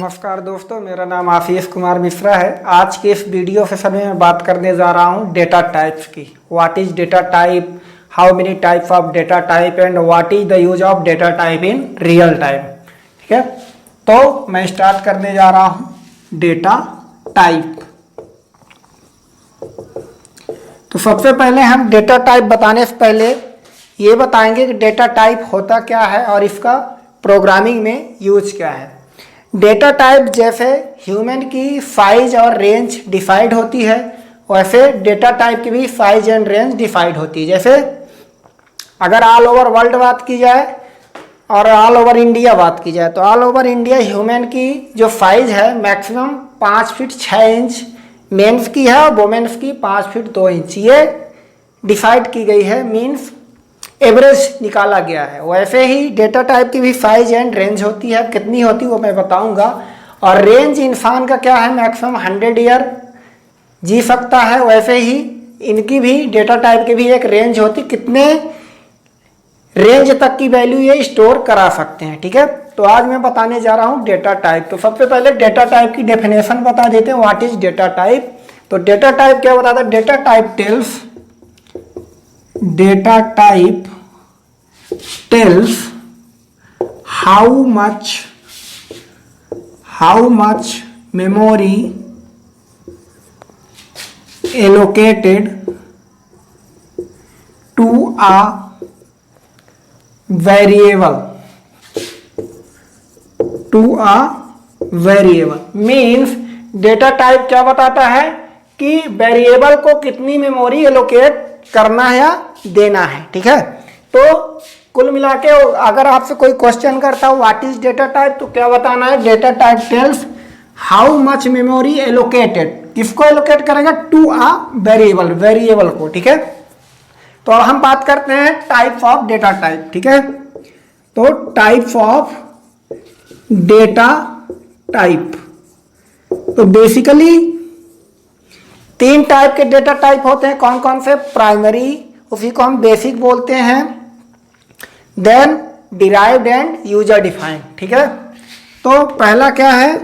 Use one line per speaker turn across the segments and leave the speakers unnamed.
नमस्कार दोस्तों, मेरा नाम आशीष कुमार मिश्रा है। आज के इस वीडियो सेशन में मैं बात करने जा रहा हूं डेटा टाइप्स की। What is data type, how many types of data type and what is the use of data type in real time. ठीक है, तो मैं स्टार्ट करने जा रहा हूं डेटा टाइप। तो सबसे पहले हम डेटा टाइप बताने से पहले ये बताएंगे कि डेटा टाइप होता क्या है और इसका प्रोग्रामिंग में यूज क्या है। डेटा टाइप जैसे ह्यूमन की साइज और रेंज डिफाइंड होती है, वैसे डेटा टाइप की भी साइज एंड रेंज डिफाइंड होती है। जैसे अगर ऑल ओवर वर्ल्ड बात की जाए और ऑल ओवर इंडिया बात की जाए, तो ऑल ओवर इंडिया ह्यूमन की जो साइज है मैक्सिमम 5 फीट 6 इंच मेंस की है और वोमेन्स की 5 फीट 2 इंच, ये डिसाइड की गई है, मीन्स एवरेज निकाला गया है। वैसे ही डेटा टाइप की भी साइज एंड रेंज होती है, कितनी होती है वो मैं बताऊंगा। और रेंज इंसान का क्या है, मैक्सिमम 100 ईयर जी सकता है, वैसे ही इनकी भी डेटा टाइप की भी एक रेंज होती, कितने रेंज तक की वैल्यू ये स्टोर करा सकते हैं। ठीक है, तो आज मैं बताने जा रहा हूँ डेटा टाइप। तो सबसे पहले डेटा टाइप की डेफिनेशन बता देते हैं, व्हाट इज डेटा टाइप। तो डेटा टाइप क्या बताता है, data type tells how much memory allocated to a variable means data type क्या बताता है कि वेरिएबल को कितनी मेमोरी एलोकेट करना है या देना है। ठीक है, तो कुल मिला के अगर आपसे कोई क्वेश्चन करता हो व्हाट इज डेटा टाइप, तो क्या बताना है, data type tells how much memory allocated, किसको एलोकेट करेगा, टू अ वेरिएबल को। ठीक है, तो अब हम बात करते हैं टाइप्स ऑफ डेटा टाइप। ठीक है, तो टाइप्स ऑफ डेटा टाइप, तो बेसिकली 3 टाइप के डेटा टाइप होते हैं। कौन कौन से, प्राइमरी, उसी को हम बेसिक बोलते हैं, then derived and user defined. ठीक है, तो पहला क्या है,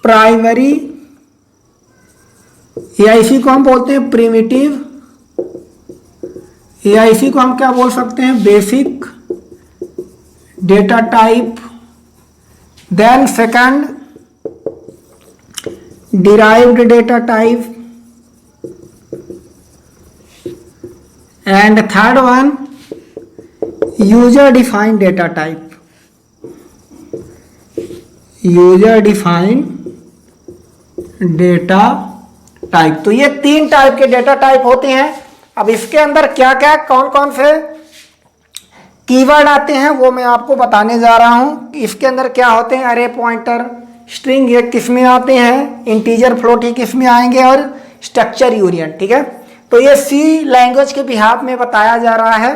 प्राइमरी, या इसी को हम बोलते हैं प्रिमिटिव, या इसी को हम क्या बोल सकते हैं, basic data type. Then second derived data type, and third one user defined data type, तो ये 3 टाइप के डेटा टाइप होते हैं। अब इसके अंदर क्या क्या कौन कौन से कीवर्ड आते हैं वो मैं आपको बताने जा रहा हूं। इसके अंदर क्या होते हैं, अरे पॉइंटर, स्ट्रिंग, ये किस में आते हैं, इंटीजर फ्लोट ही किस में आएंगे, और स्ट्रक्चर यूनियन। ठीक है, तो ये सी लैंग्वेज के बिहाफ में बताया जा रहा है।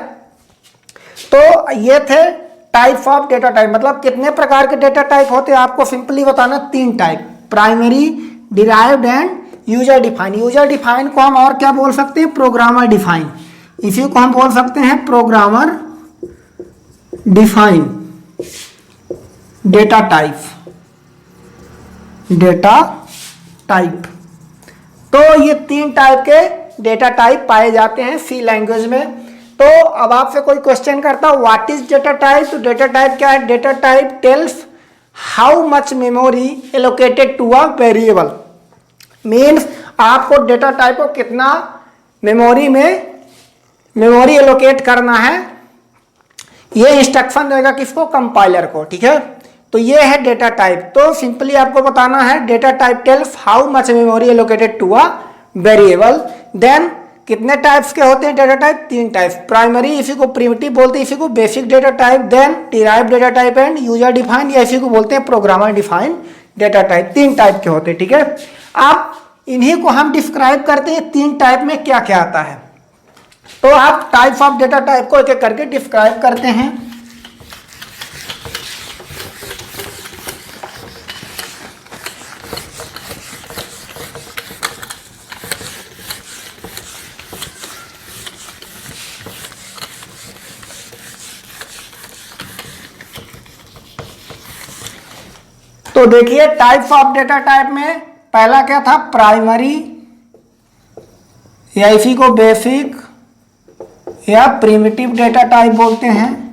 तो ये थे टाइप्स ऑफ डेटा टाइप, मतलब कितने प्रकार के डेटा टाइप होते हैं आपको सिंपली बताना, 3 type, primary, derived and user define. User define को हम और क्या बोल सकते हैं, प्रोग्रामर डिफाइन, इसी को हम बोल सकते हैं प्रोग्रामर डिफाइन डेटा टाइप। तो ये 3 टाइप के डेटा टाइप पाए जाते हैं सी लैंग्वेज में। तो अब आपसे कोई क्वेश्चन करता है व्हाट इज डेटा टाइप, तो डेटा टाइप क्या है, data type tells how much memory allocated to a variable, means आपको डेटा टाइप को कितना मेमोरी एलोकेट करना है, ये इंस्ट्रक्शन देगा किसको, कंपाइलर को। ठीक है, तो ये है डेटा टाइप। तो सिंपली आपको बताना है data type tells how much memory allocated to a variable. Then कितने टाइप्स के होते हैं डेटा टाइप, 3 टाइप्स, प्राइमरी, इसी को प्रिमिटिव बोलते हैं, इसी को basic data type, then derived data type and user defined, या इसी को बोलते हैं programmer defined data type. 3 type के होते हैं। ठीक है, आप इन्हीं को हम डिस्क्राइब करते हैं 3 टाइप में क्या क्या आता है। तो आप टाइप्स ऑफ डेटा टाइप को एक एक करके डिस्क्राइब करते हैं। तो देखिए टाइप्स ऑफ डेटा टाइप में पहला क्या था, प्राइमरी या इसी को बेसिक या प्रिमिटिव डेटा टाइप बोलते हैं।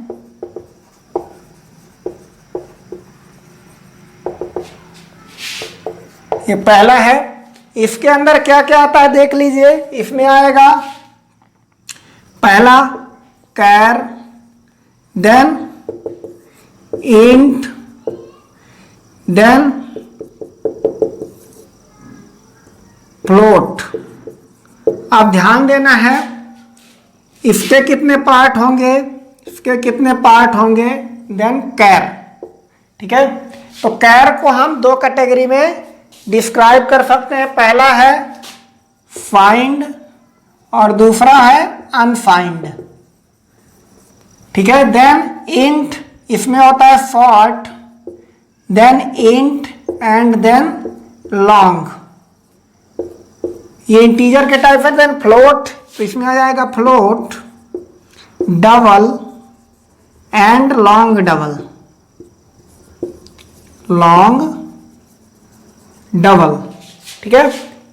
ये पहला है। इसके अंदर क्या क्या आता है देख लीजिए। इसमें आएगा पहला कैर, देन इंट, देन फ्लोट। अब ध्यान देना है इसके कितने पार्ट होंगे, इसके कितने पार्ट होंगे, देन कैर। ठीक है, तो कैर को हम दो कैटेगरी में डिस्क्राइब कर सकते हैं। पहला है फाइंड और दूसरा है अनफाइंड। ठीक है, देन इंट, इसमें होता है short, then int and then long, ये इंटीजर के टाइप है। देन फ्लोट, तो इसमें आ जाएगा float, double and long double, long double. ठीक है,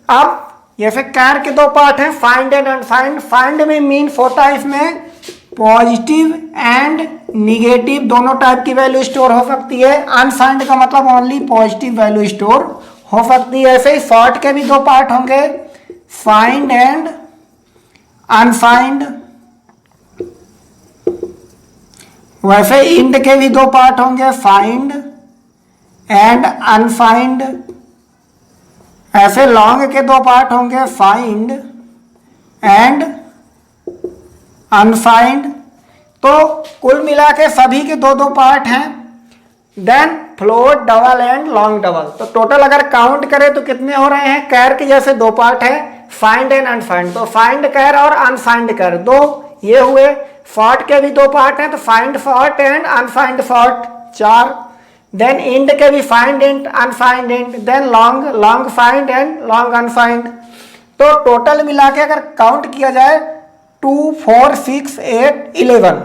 अब जैसे कैर के दो पार्ट हैं, फाइंड एंड अनफाइंड। फाइंड में मीन्स होता है इसमें पॉजिटिव एंड निगेटिव दोनों टाइप की वैल्यू स्टोर हो सकती है। अनफाइंड का मतलब ओनली पॉजिटिव वैल्यू स्टोर हो सकती है। ऐसे ही सॉर्ट के भी दो पार्ट होंगे, फाइंड एंड अनफाइंड। वैसे इंड के भी दो पार्ट होंगे, फाइंड एंड अनफाइंड। ऐसे लॉन्ग के दो पार्ट होंगे, फाइंड एंड अनफाइंड। तो कुल मिला के सभी के दो दो पार्ट हैं। Then float, double and long double. तो टोटल अगर काउंट करें तो कितने हो रहे हैं, कैर के जैसे दो पार्ट है, फाइंड एंड अनफाइंड। तो फाइंड कैर और अनफाइंड कैर दो ये हुए। फॉर्ट के भी दो पार्ट हैं, तो signed short and unsigned short, चार। देन इंड के भी signed int, unsigned int, then long, long signed and long unsigned. तो टोटल मिला के अगर काउंट किया जाए 2, 4, 6, 8, 11।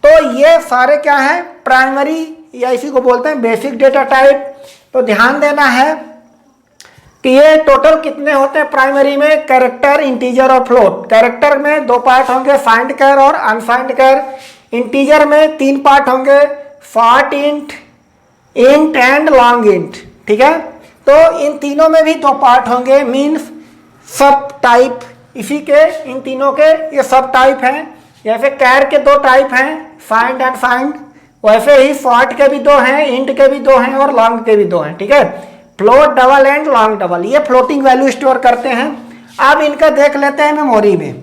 तो ये सारे क्या है, प्राइमरी या इसी को बोलते हैं बेसिक डेटा टाइप। तो ध्यान देना है कि ये टोटल कितने होते हैं प्राइमरी में, कैरेक्टर, इंटीजर और फ्लोट। कैरेक्टर में दो पार्ट होंगे, फाइंड कैर और अनफाइंड कैर। इंटीजर में तीन पार्ट होंगे, short int, int and long int. ठीक है, तो इन तीनों में भी दो पार्ट होंगे, मीन्स सब टाइप इसी के, इन तीनों के ये सब टाइप हैं। जैसे कैर के दो टाइप हैं, फाइंड एंड फाइंड, वैसे ही फॉर्ट के भी दो हैं, इंट के भी दो हैं और लॉन्ग के भी दो हैं। ठीक है, float, double and long double, ये फ्लोटिंग वैल्यू स्टोर करते हैं। अब इनका देख लेते हैं मेमोरी में।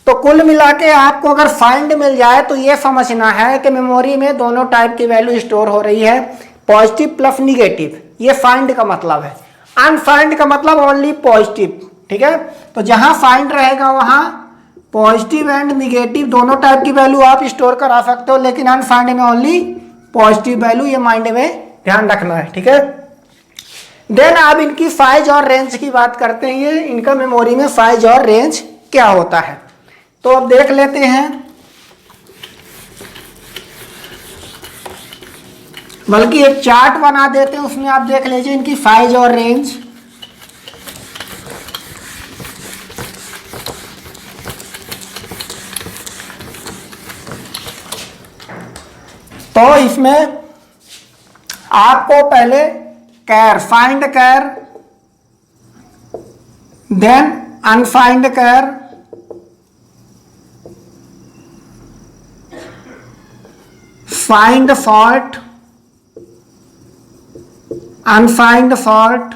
तो कुल मिला के आपको अगर फाइंड मिल जाए तो ये समझना है कि मेमोरी में दोनों टाइप की वैल्यू स्टोर हो रही है, पॉजिटिव प्लस निगेटिव। ये फाइंड का मतलब है। अनफाइंड का मतलब ओनली पॉजिटिव। ठीक है, तो जहां फाइंड रहेगा वहां पॉजिटिव एंड निगेटिव दोनों टाइप की वैल्यू आप स्टोर करा सकते हो, लेकिन अनफाइंड में ओनली पॉजिटिव वैल्यू, ये माइंड में ध्यान रखना है। ठीक है, देन अब इनकी साइज और रेंज की बात करते हैं। ये इनका मेमोरी में साइज और रेंज क्या होता है, तो अब देख लेते हैं। बल्कि एक चार्ट बना देते हैं, उसमें आप देख लीजिए इनकी साइज और रेंज। तो इसमें आपको पहले char, signed char, then unsigned char, signed short, unsigned short,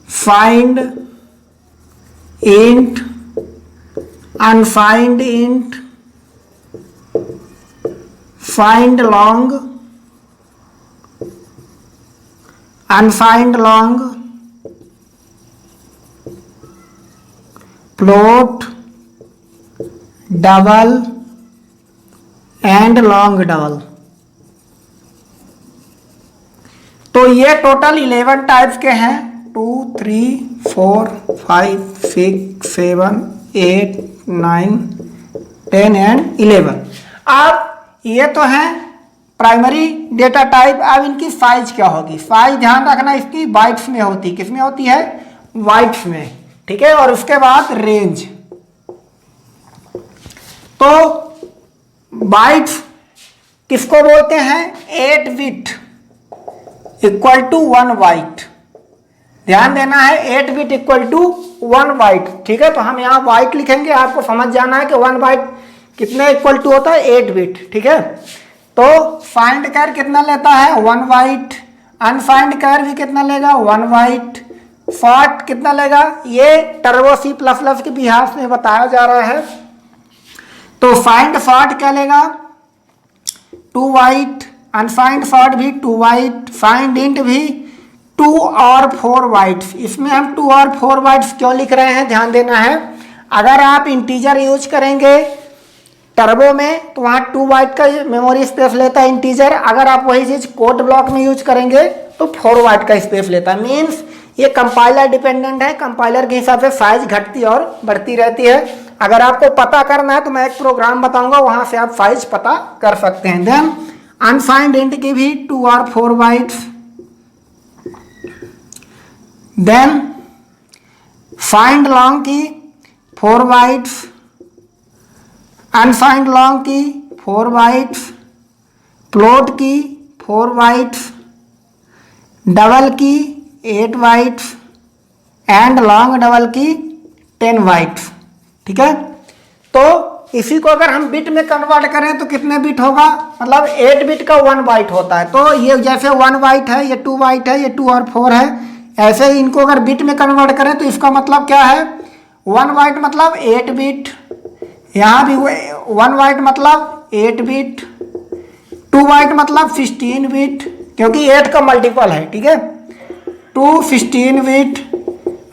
signed int, unsigned int, signed long, unsigned long, float, double and long double. तो ये टोटल 11 टाइप्स के हैं, 2, 3, 4, 5, 6, 7, 8, 9, 10 एंड 11। अब ये तो है प्राइमरी डेटा टाइप। अब इनकी साइज क्या होगी? साइज ध्यान रखना इसकी बाइट्स में होती, किस में होती है? बाइट्स में, ठीक है। और उसके बाद रेंज, तो बाइट्स किसको बोलते हैं? 8 बिट इक्वल टू 1 बाइट। ध्यान देना है 8 बिट इक्वल टू 1 बाइट, ठीक है। तो हम यहाँ बाइट लिखेंगे, आपको समझ जाना है कि 1 बाइट कितने इक्वल टू होता है? 8 बिट, ठीक है। तो फाइंड कर कितना लेता है? 1 बाइट। अनफाइंड कर भी कितना लेगा? 1 बाइट। सॉर्ट कितना लेगा? ये टर्बो C++ के बिहाफ में बताया जा रहा है। तो फाइंड सॉर्ट क्या लेगा? 2 बाइट। अनफाइंड सॉर्ट भी 2 बाइट। फाइंड इंट भी 2 और 4 बाइट्स। इसमें हम 2 और 4 बाइट्स क्यों लिख रहे हैं? ध्यान देना है, अगर आप इंटीजर यूज करेंगे टर्बो में तो वहाँ 2 बाइट का मेमोरी स्पेस लेता है इंटीजर। अगर आप वही चीज़ कोड ब्लॉक में यूज करेंगे तो 4 बाइट का स्पेस लेता है। मीन्स ये कंपाइलर डिपेंडेंट है, कंपाइलर के हिसाब से साइज घटती और बढ़ती रहती है। अगर आपको पता करना है तो मैं एक प्रोग्राम बताऊंगा, वहाँ से आप साइज पता कर सकते हैं। देन अनफाइंड इंट की भी 2 और 4 बाइट्स। देन फाइंड लॉन्ग की 4 बाइट्स। अनफाइंड लॉन्ग की 4 बाइट्स। प्लॉट की 4 बाइट्स। डबल की 8 बाइट्स एंड लॉन्ग डबल की 10 बाइट्स, ठीक है। तो इसी को अगर हम बिट में कन्वर्ट करें तो कितने बिट होगा? मतलब 8 बिट का 1 बाइट होता है। तो ये जैसे 1 बाइट है, ये 2 बाइट है, ये 2 और 4 है, ऐसे ही इनको अगर बिट में कन्वर्ट करें तो इसका मतलब क्या है? 1 बाइट मतलब 8 बिट, यहाँ भी 1 बाइट मतलब 8 बिट, 2 बाइट मतलब 16 बिट, क्योंकि 8 का मल्टीपल है, ठीक है। 2 16 बिट।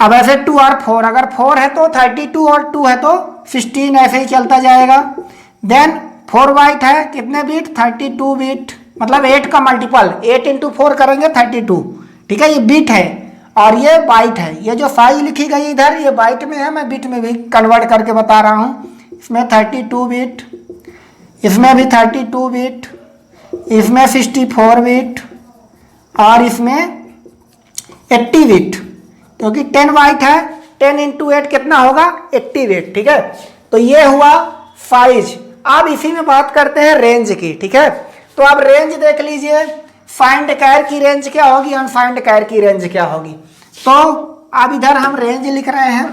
अब ऐसे 2 और 4, अगर 4 है तो 32 और 2 है तो 16, ऐसे ही चलता जाएगा। देन 4 बाइट है, कितने बिट? 32 बिट, मतलब 8 का मल्टीपल, 8 इंटू 4 करेंगे 32, ठीक है। ये बिट है और ये बाइट है। ये जो साइज लिखी गई इधर ये बाइट में है, मैं बिट में भी कन्वर्ट करके बता रहा हूँ। इसमें 32 बिट, इसमें भी 32 बिट, इसमें 64 बिट और इसमें 80 बिट, क्योंकि 10 बाइट है। 10 इंटू 8 कितना होगा? 80 बिट, ठीक है। तो ये हुआ साइज। अब इसी में बात करते हैं रेंज की, ठीक है। तो अब रेंज देख लीजिए, फाइंड कैर की रेंज क्या होगी, अनफाइंड कैर की रेंज क्या होगी। तो अब इधर हम रेंज लिख रहे हैं।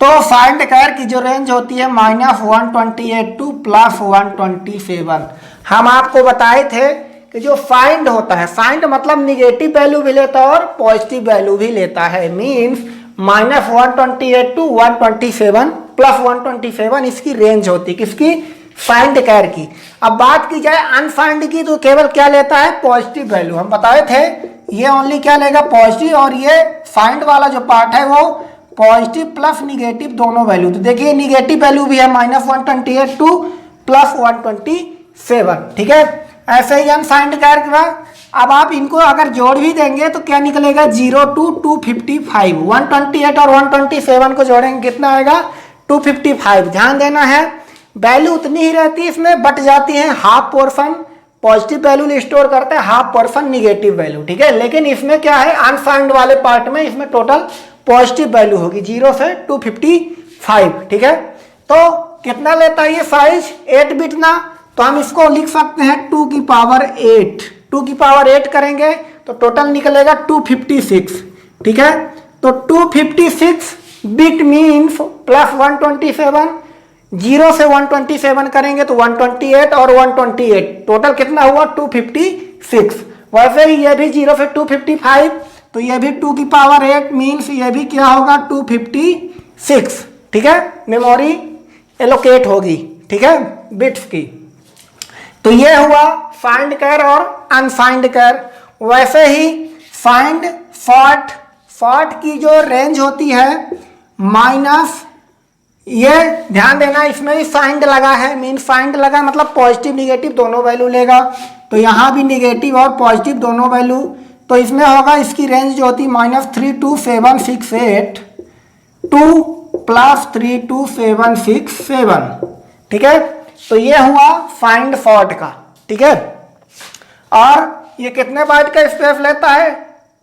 तो फाइंड कैर की जो रेंज होती है -128 टू +127। हम आपको बताए थे कि जो फाइंड होता है, फाइंड मतलब निगेटिव वैल्यू भी लेता है और पॉजिटिव वैल्यू भी लेता है। मीन्स -128 टू 127 +127 इसकी रेंज होती है, किसकी? फाइंड कैर की। अब बात की जाए अनफाइंड की तो केवल क्या लेता है? Positive value. हम बताए थे ये ओनली क्या लेगा? पॉजिटिव। और ये फाइंड वाला जो पार्ट है वो पॉजिटिव प्लस निगेटिव दोनों वैल्यू। तो देखिए निगेटिव वैल्यू भी है -128 टू +127, ठीक है। ऐसे ही अनफाइंड कैर के बाद अब आप इनको अगर जोड़ भी देंगे तो क्या निकलेगा? 0 टू 255। 128 और 127 को जोड़ेंगे कितना आएगा? 255। ध्यान देना है वैल्यू उतनी ही रहती है, इसमें बट जाती है half portion positive value store करते हैं, हाफ पोर्शन निगेटिव वैल्यू, ठीक है। लेकिन इसमें क्या है? अनफाइंड वाले पार्ट में इसमें टोटल पॉजिटिव वैल्यू होगी 0 से 255, ठीक है। तो कितना लेता है ये साइज? 8 बिट ना, तो हम इसको लिख सकते हैं 2 की पावर 8। 2 की पावर 8 करेंगे तो टोटल निकलेगा 256, ठीक है। तो 256 बिट मीन्स +127, 0 से 127 करेंगे तो 128 और 128, टोटल कितना हुआ? 256। वैसे ही ये भी 0 से 255, तो ये भी 2 की पावर 8 मीन्स ये भी क्या होगा? 256, ठीक है। मेमोरी एलोकेट होगी, ठीक है, बिट्स की। तो ये हुआ फाइंड कैर और अनफाइंड कैर। वैसे ही फाइंड सॉर्ट, सॉर्ट की जो रेंज होती है माइनस, ये ध्यान देना इसमें भी फाइंड लगा है, मीन फाइंड लगा मतलब पॉजिटिव निगेटिव दोनों वैल्यू लेगा। तो यहाँ भी निगेटिव और पॉजिटिव दोनों वैल्यू, तो इसमें होगा इसकी रेंज जो होती -32768 टू +32767, ठीक है। तो ये हुआ फाइंड फॉल्ट का, ठीक है। और ये कितने बाइट का स्पेस लेता है?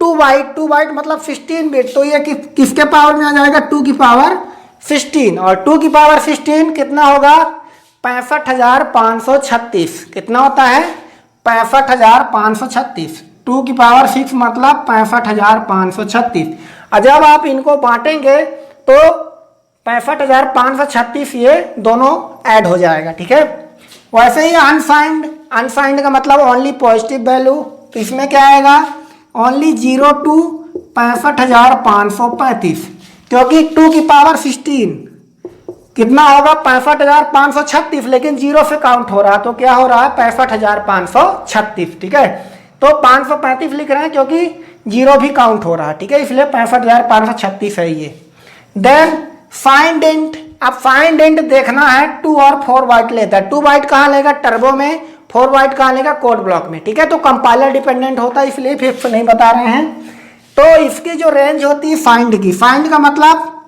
2 बाइट। 2 बाइट मतलब 16 बिट। तो ये किसके पावर में आ जाएगा? 2 की पावर 16। और 2 की पावर 16 कितना होगा? 65,536। कितना होता है? 65,536। 2 की पावर 6 मतलब 65,536। और जब आप इनको बांटेंगे तो 65,536 ये दोनों ऐड हो जाएगा, ठीक है। वैसे ही अनसाइंड, अनसाइंड का मतलब ओनली पॉजिटिव वैल्यू। तो इसमें क्या आएगा? ओनली 0 to 65,535, क्योंकि 2 की पावर 16 कितना होगा? 65,536, लेकिन 0 से काउंट हो रहा है तो क्या हो रहा है? 65,536, ठीक है। तो 535 लिख रहे हैं क्योंकि 0 भी काउंट हो रहा है, ठीक है, इसलिए 65,536 है ये। Then signed int. अब फाइंड इंट देखना है 2 और 4 बाइट लेता है। 2 बाइट कहाँ लेगा? टर्बो में। 4 बाइट कहाँ लेगा? कोड ब्लॉक में, ठीक है। तो कंपाइलर डिपेंडेंट होता है, इसलिए फिक्स नहीं बता रहे हैं। तो इसकी जो रेंज होती है फाइंड की, फाइंड का मतलब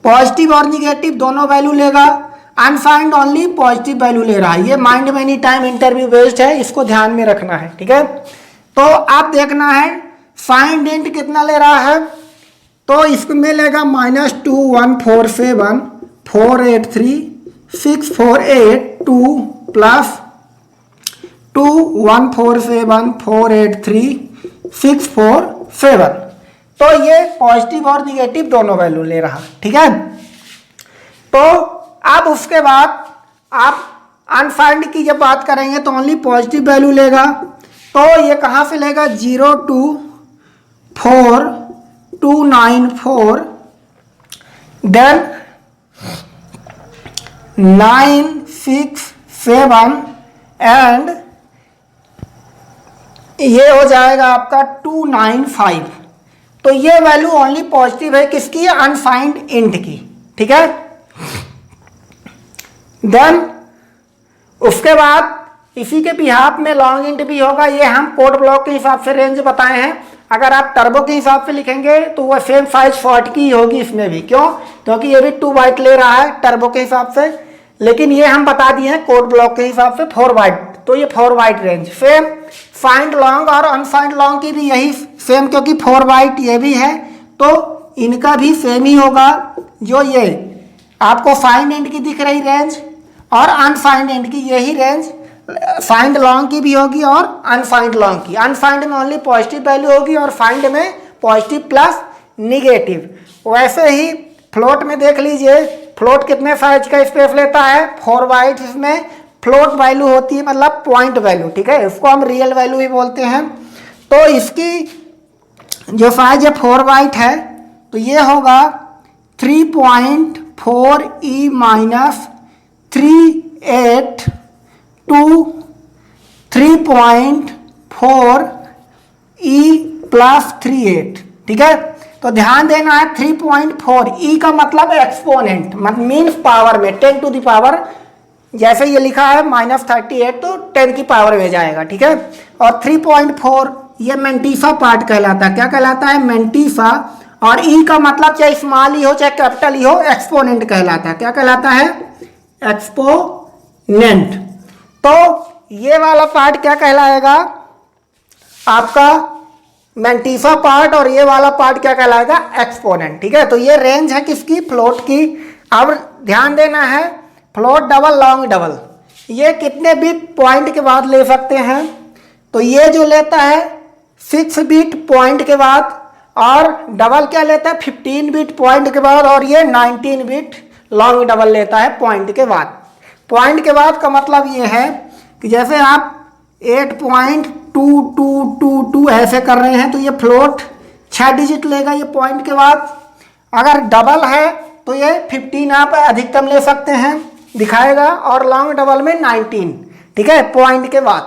पॉजिटिव और निगेटिव दोनों वैल्यू लेगा। अनफाइंड ओनली पॉजिटिव वैल्यू ले रहा है। ये माइंड में एनी टाइम इंटरव्यू बेस्ड है, इसको ध्यान में रखना है, ठीक है। तो आप देखना है फाइंड इंट कितना ले रहा है। तो इसमें लेगा -2147 483 648 2 प्लस 2147 483 647। तो ये पॉजिटिव और निगेटिव दोनों वैल्यू ले रहा, ठीक है। तो अब उसके बाद आप अनफाइंड की जब बात करेंगे तो ओनली पॉजिटिव वैल्यू लेगा। तो ये कहाँ से लेगा? 0 to 4294, देन 967 एंड ये हो जाएगा आपका 295। तो ये वैल्यू ओनली पॉजिटिव है किसकी? अनफाइंड इंट की, ठीक है। देन उसके बाद इसी के बिहाफ में लॉन्ग इंट भी होगा। ये हम कोड ब्लॉक के हिसाब से रेंज बताए हैं। अगर आप टर्बो के हिसाब से लिखेंगे तो वह सेम साइज फॉल्ट की होगी इसमें भी। क्यों? क्योंकि ये भी 2 बाइट ले रहा है टर्बो के हिसाब से, लेकिन ये हम बता दिए हैं कोड ब्लॉक के हिसाब से 4 बाइट। तो ये 4 byte range same. Signed long और अनफाइंड लॉन्ग की भी यही सेम, क्योंकि 4 बाइट ये भी है तो इनका भी सेम ही होगा। जो ये आपको फाइंड इंट की दिख रही रेंज और अनफाइंड इंट की यही रेंज फाइंड लॉन्ग की भी होगी और अनफाइंड लॉन्ग की। अनफाइंड में ओनली पॉजिटिव वैल्यू होगी और फाइंड में पॉजिटिव प्लस निगेटिव। वैसे ही फ्लोट में देख लीजिए, फ्लोट कितने साइज का स्पेस लेता है? 4 बाइट। इसमें फ्लोट वैल्यू होती है मतलब पॉइंट वैल्यू, ठीक है, इसको हम रियल वैल्यू ही बोलते हैं। तो इसकी जो साइज है 4 बाइट है तो ये होगा 3.4e minus 38 to 3.4e plus 38, ठीक है। तो ध्यान देना है 3.4 e का मतलब एक्सपोनेंट, मीन्स पावर में 10 टू द पावर, जैसे ये लिखा है -38 तो 10 की पावर में जाएगा, ठीक है। और 3.4 ये मेंटीफा पार्ट कहलाता है। क्या कहलाता है? मेंटीफा। और ई का मतलब चाहे स्मॉल ही हो चाहे कैपिटल ही हो, एक्सपोनेंट कहलाता है। क्या कहलाता है? एक्सपोनेंट। तो ये वाला पार्ट क्या कहलाएगा? आपका मेंटीफा पार्ट। और ये वाला पार्ट क्या कहलाएगा? एक्सपोनेंट, ठीक है। तो ये रेंज है किसकी? फ्लोट की। अब ध्यान देना है फ्लोट डबल लॉन्ग डबल ये कितने बिट पॉइंट के बाद ले सकते हैं? तो ये जो लेता है 6 बिट पॉइंट के बाद, और डबल क्या लेता है? 15 बिट पॉइंट के बाद, और ये 19 बिट लॉन्ग डबल लेता है पॉइंट के बाद। पॉइंट के बाद का मतलब ये है कि जैसे आप 8.2222 ऐसे कर रहे हैं तो ये फ्लोट 6 डिजिट लेगा ये पॉइंट के बाद। अगर डबल है तो ये 15 आप अधिकतम ले सकते हैं दिखाएगा, और लॉन्ग डबल में 19, ठीक है, पॉइंट के बाद।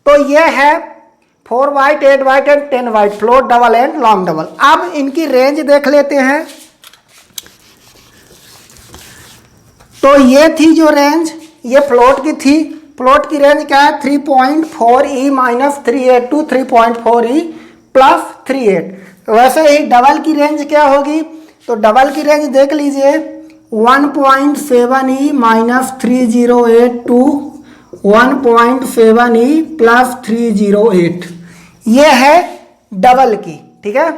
तो ये है 4 byte 8 byte and 10 byte float double and long double. अब इनकी रेंज देख लेते हैं। तो ये थी जो रेंज, ये फ्लोट की थी। फ्लोट की रेंज क्या है? 3.4e minus 38 to 3.4e plus 38। वैसे ही डबल की रेंज क्या होगी? तो डबल की रेंज देख लीजिए 1.7e minus 308 to 1.7e plus 308, ये है डबल की, ठीक है।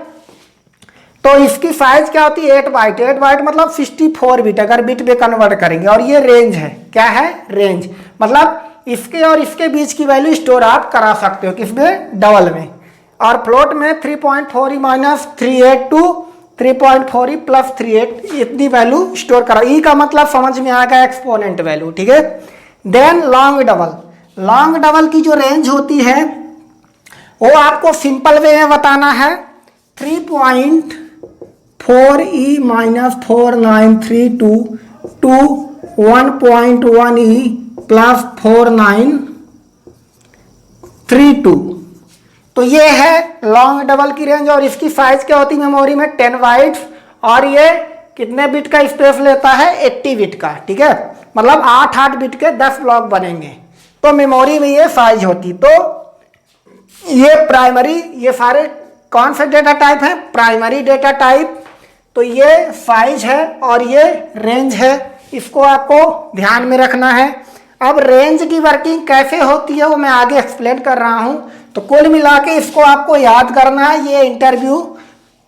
तो इसकी साइज क्या होती है 8 बाइट, 8 बाइट मतलब 64 बिट अगर बिट में कन्वर्ट करेंगे। और ये रेंज है, क्या है रेंज, मतलब इसके और इसके बीच की वैल्यू स्टोर आप करा सकते हो किसमें, डबल में। और फ्लोट में 3.4e minus 38 to 3.4e plus 38, इतनी वैल्यू स्टोर करा। ई का मतलब समझ में आएगा एक्सपोनेंट वैल्यू, ठीक है। Then long double, long double की जो रेंज होती है वो आपको सिंपल वे में बताना है 3.4e minus 4932 to 1.1e plus 4932। तो ये है लॉन्ग डबल की रेंज। और इसकी साइज क्या होती है मेमोरी में 10 बाइट्स, और ये कितने बिट का स्पेस लेता है 80 बिट का, ठीक है। मतलब 8 बिट के 10 ब्लॉक बनेंगे, तो मेमोरी में ये साइज होती। तो ये प्राइमरी, ये सारे कौन से डेटा टाइप है, प्राइमरी डेटा टाइप। तो ये साइज है और ये रेंज है, इसको आपको ध्यान में रखना है। अब रेंज की वर्किंग कैसे होती है वो मैं आगे एक्सप्लेन कर रहा हूं। तो कुल मिला के इसको आपको याद करना है, ये इंटरव्यू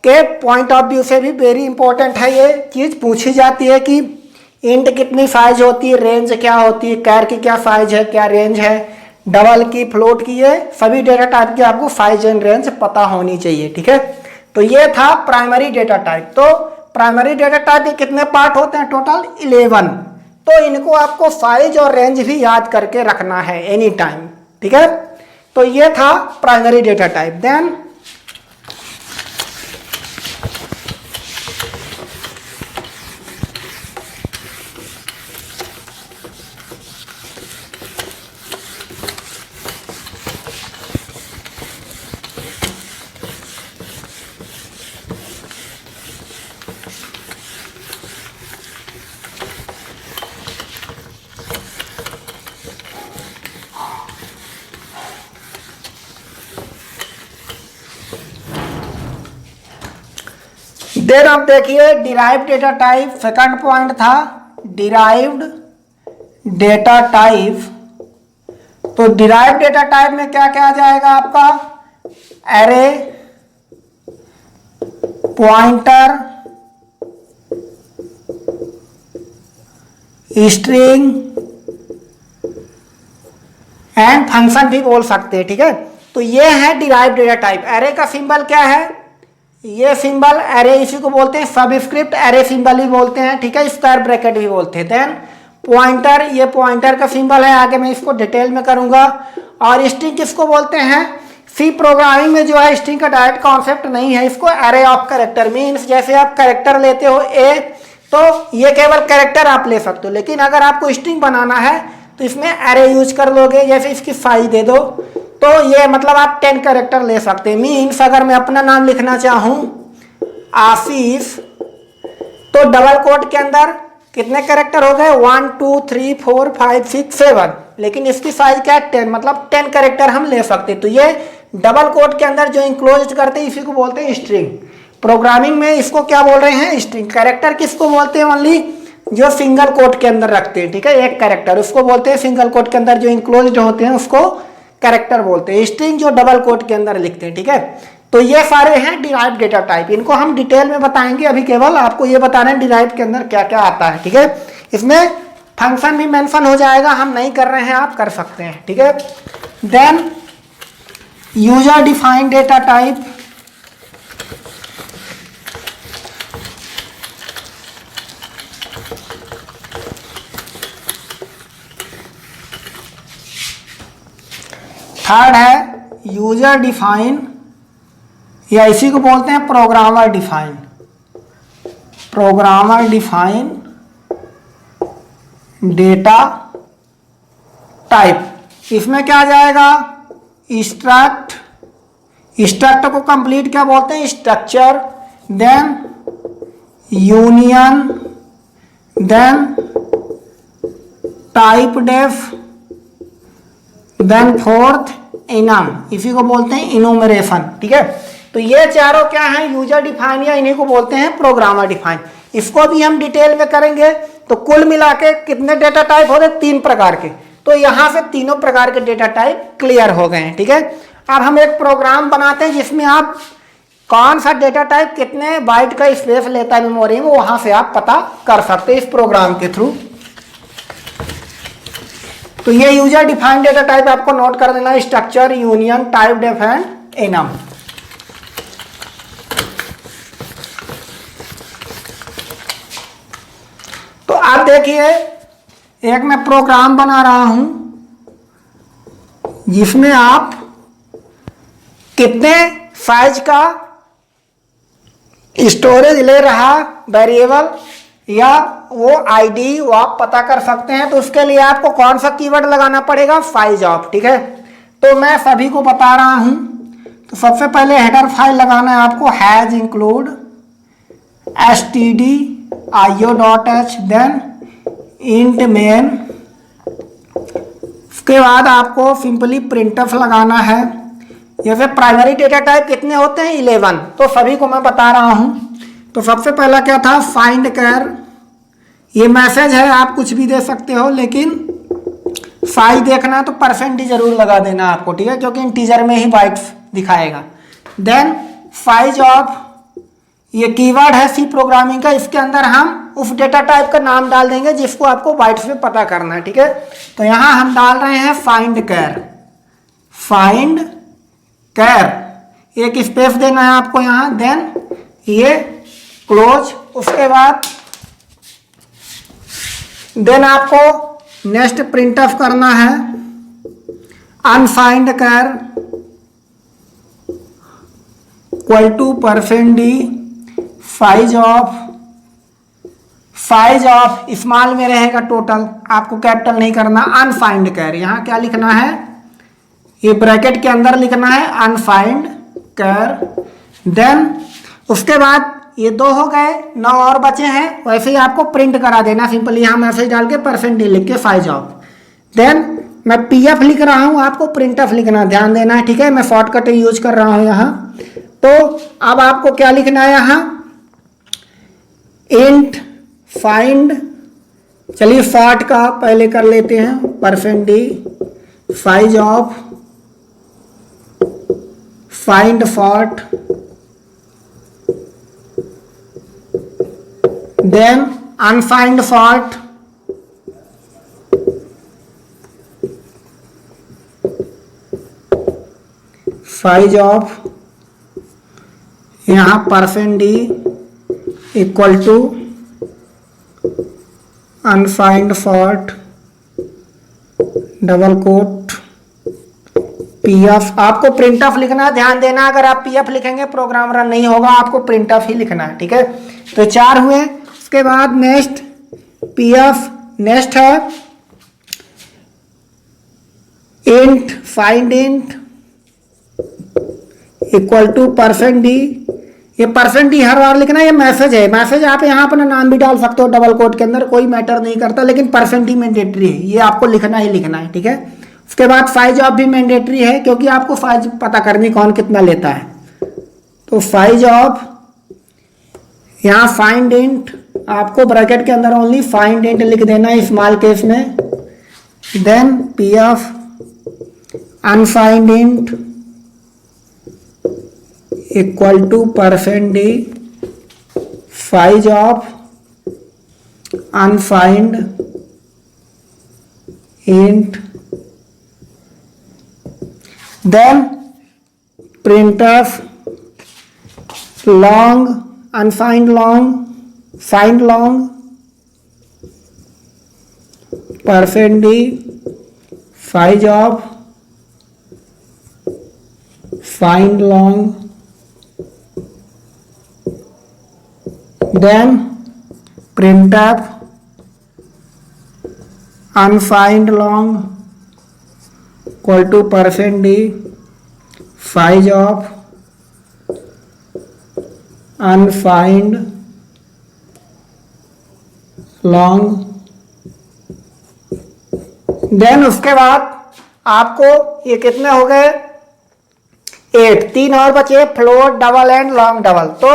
के पॉइंट ऑफ व्यू से भी वेरी इंपॉर्टेंट है। ये चीज पूछी जाती है कि इंट कितनी साइज होती है, रेंज क्या होती है, कैर की क्या साइज है, क्या रेंज है, डबल की, फ्लोट की, ये सभी डेटा टाइप की आपको साइज एंड रेंज पता होनी चाहिए, ठीक है। तो ये था प्राइमरी डेटा टाइप। तो प्राइमरी डेटा टाइप के कितने पार्ट होते हैं, टोटल 11। तो इनको आपको साइज और रेंज भी याद करके रखना है एनी टाइम, ठीक है। तो ये था primary data type. Then then आप देखिए derived data type, second point था डिराइव्ड डेटा टाइप। तो डिराइव्ड डेटा टाइप में क्या क्या आ जाएगा आपका, array, pointer, string and function भी बोल सकते हैं, ठीक है। तो ये है डिराइव्ड डेटा टाइप। एरे का सिंबल क्या है, ये सिंबल एरे, इसी को बोलते हैं सबस्क्रिप्ट एरे सिंबल भी बोलते हैं, ठीक है, स्क्वायर ब्रैकेट भी बोलते हैं। देन पॉइंटर, ये पॉइंटर का सिंबल है, आगे मैं इसको डिटेल में करूंगा। और स्ट्रिंग किसको बोलते हैं, सी प्रोग्रामिंग में जो है स्ट्रिंग का डायरेक्ट कॉन्सेप्ट नहीं है, इसको एरे ऑफ कैरेक्टर मीन्स, जैसे आप कैरेक्टर लेते हो ए, तो ये केवल कैरेक्टर आप ले सकते हो, लेकिन अगर आपको स्ट्रिंग बनाना है तो इसमें एरे यूज कर लोगे। जैसे इसकी साइज दे दो, तो ये मतलब आप 10 कैरेक्टर ले सकते हैं। मीन्स अगर मैं अपना नाम लिखना चाहूं आशीष, तो डबल कोट के अंदर कितने कैरेक्टर हो गए 1 2 3 4 5 6 7, लेकिन इसकी साइज क्या है 10, मतलब 10 कैरेक्टर हम ले सकते हैं। तो ये डबल कोट के अंदर जो इंक्लोज करते हैं इसी को बोलते हैं स्ट्रिंग। प्रोग्रामिंग में इसको क्या बोल रहे हैं, स्ट्रिंग। कैरेक्टर किसको बोलते हैं, ओनली जो सिंगल कोट के अंदर रखते हैं, ठीक है, एक कैरेक्टर, उसको बोलते हैं सिंगल कोट के अंदर जो इंक्लोज होते हैं उसको कैरेक्टर बोलते हैं। स्ट्रिंग जो डबल कोट के अंदर लिखते हैं, ठीक है। तो ये सारे हैं डिराइव्ड डेटा टाइप, इनको हम डिटेल में बताएंगे, अभी केवल आपको ये बताना है डिराइव्ड के अंदर क्या क्या आता है, ठीक है। इसमें फंक्शन भी मेंशन हो जाएगा, हम नहीं कर रहे हैं, आप कर सकते हैं, ठीक है। Then user defined data type, third है यूजर डिफाइन, या इसी को बोलते हैं programmer define. Programmer define data type, इसमें क्या आ जाएगा स्ट्रक्ट, स्ट्रक्ट को कंप्लीट क्या बोलते हैं structure, then union, then typedef, then fourth enum, इसी को बोलते हैं इनोमरेशन, ठीक है। तो ये चारों क्या हैं यूजर डिफाइन, या इन्हीं को बोलते हैं प्रोग्रामर डिफाइन। इसको भी हम डिटेल में करेंगे। तो कुल मिला के कितने डेटा टाइप होते हैं? 3 प्रकार के। तो यहाँ से तीनों प्रकार के डेटा टाइप क्लियर हो गए हैं, ठीक है। अब हम एक प्रोग्राम बनाते हैं जिसमें आप कौन सा डेटा टाइप कितने बाइट का स्पेस लेता है मेमोरी में, वहां से आप पता कर सकते हैं इस प्रोग्राम के थ्रू। तो ये यूजर डिफाइंड डेटा टाइप आपको नोट कर देना है, structure, union, type deaf and annum. तो आप देखिए एक मैं प्रोग्राम बना रहा हूं जिसमें आप कितने साइज का स्टोरेज ले रहा वेरिएबल या वो आईडी वो आप पता कर सकते हैं। तो उसके लिए आपको कौन सा कीवर्ड लगाना पड़ेगा? साइज ऑफ, ठीक है। तो मैं सभी को बता रहा हूं। तो सबसे पहले हेडर फाइल लगाना है आपको, hash include stdio.h, then int main. उसके बाद आपको सिंपली प्रिंटफ लगाना है। जैसे प्राइमरी डेटा टाइप कितने होते हैं? 11। तो सभी को मैं बता रहा हूं। तो सबसे पहला क्या था? फाइंड कर। ये मैसेज है, आप कुछ भी दे सकते हो, लेकिन साइज देखना है तो % जरूर लगा देना आपको, ठीक है, क्योंकि इंटीजर में ही बाइट्स दिखाएगा। देन साइज ऑफ, ये कीवर्ड है सी प्रोग्रामिंग का, इसके अंदर हम उस डेटा टाइप का नाम डाल देंगे जिसको आपको बाइट्स में पता करना है, ठीक है। तो यहां हम डाल रहे हैं फाइंड कर। फाइंड कर एक स्पेस देना है आपको यहां, देन ये क्लोज। उसके बाद देन आपको नेक्स्ट प्रिंटफ करना है, unsigned char equal to %d size of. Size of small में रहेगा टोटल, आपको कैपिटल नहीं करना। अनफाइंड कर, यहां क्या लिखना है? ये ब्रैकेट के अंदर लिखना है अनफाइंड कर। देन उसके बाद ये 2 हो गए, 9 और बचे हैं। वैसे ही आपको प्रिंट करा देना, सिंपली यहाँ मैसेज डाल के %d लिख के साइज ऑफ। देन मैं pf लिख रहा हूँ, आपको printf लिखना ध्यान देना है, ठीक है। मैं शॉर्टकट यूज कर रहा हूँ यहाँ। तो अब आपको क्या लिखना है यहाँ? इंट फाइंड, चलिए शॉर्ट का पहले कर लेते हैं, %d size of signed short, then unsigned short, size of यहां %d equal to unsigned short double quote pf। आपको printf लिखना है, ध्यान देना, अगर आप pf लिखेंगे प्रोग्राम रन नहीं होगा, आपको printf ही लिखना है, ठीक है। तो 4 हुए। उसके बाद नेक्स्ट pf, नेक्स्ट है int signed int equal to %d। ये %d हर बार लिखना है, ये मैसेज है। मैसेज आप यहाँ अपना नाम भी डाल सकते हो डबल कोट के अंदर, कोई मैटर नहीं करता, लेकिन %d मैंडेटरी है, ये आपको लिखना ही लिखना है, ठीक है। उसके बाद साइज ऑफ भी मैंडेटरी है, क्योंकि आपको साइज पता करनी कौन कितना लेता है। तो साइज ऑफ यहाँ फाइंड इंट, आपको ब्रैकेट के अंदर ओनली फाइंड इंट लिख देना है स्मॉल केस में। Then pf unsigned int equal to %d size of unsigned int, then printf long unfind long find long %d size of find long, then printf unfind long equal to %d size of unfind long। Then उसके बाद आपको ये कितने हो गए? 8, 3 और बचे, float, double and long double. तो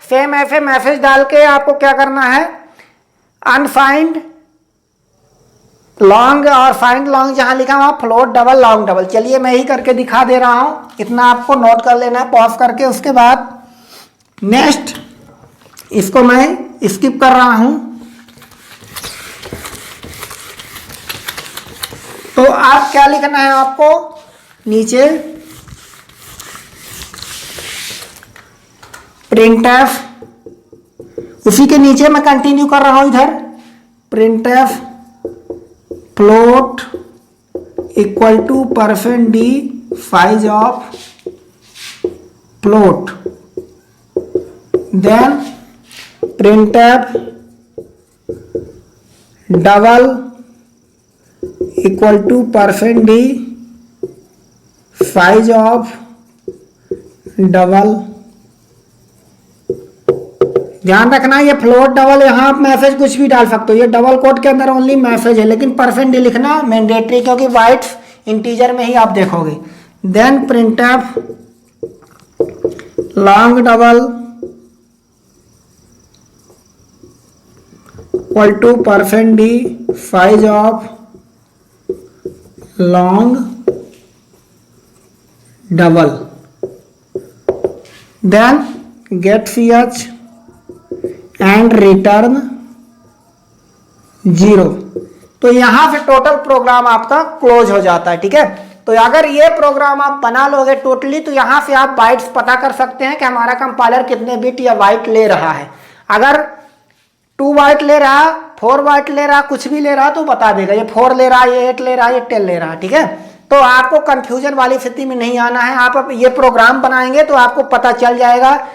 सेम ऐसे मैसेज डाल के आपको क्या करना है, अनफाइंड लॉन्ग और फाइंड लॉन्ग जहां लिखा हुआ फ्लोट डबल लॉन्ग डबल। चलिए मैं ही करके दिखा दे रहा हूं, इतना आपको नोट कर लेना है पॉज करके। उसके बाद नेक्स्ट इसको मैं स्किप कर रहा हूं। तो आप क्या लिखना है, आपको नीचे प्रिंटफ, उसी के नीचे मैं कंटिन्यू कर रहा हूं इधर, printf float equal to %d size of float, then printf double equal to %d size of double. ध्यान रखना ये फ्लोट डबल, यहाँ आप मैसेज कुछ भी डाल सकते हो, ये डबल कोट के अंदर ओनली मैसेज है, लेकिन %d लिखना मैंडेटरी, क्योंकि बाइट्स इंटीजर में ही आप देखोगे। Then printf long double equal to %d size of long double, then get ch and return 0। तो यहां से टोटल प्रोग्राम आपका क्लोज हो जाता है। ठीक है, तो अगर ये प्रोग्राम आप बना लोगे टोटली, तो यहां से आप बाइट्स पता कर सकते हैं कि हमारा कंपाइलर कितने बिट या बाइट ले रहा है। अगर 2 बाइट ले रहा, 4 बाइट ले रहा, कुछ भी ले रहा तो बता देगा, ये 4 ले रहा, ये 8 ले रहा, ये 10 ले रहा। ठीक है, तो आपको कंफ्यूजन वाली स्थिति में नहीं आना है। आप ये प्रोग्राम बनाएंगे तो आपको पता चल जाएगा,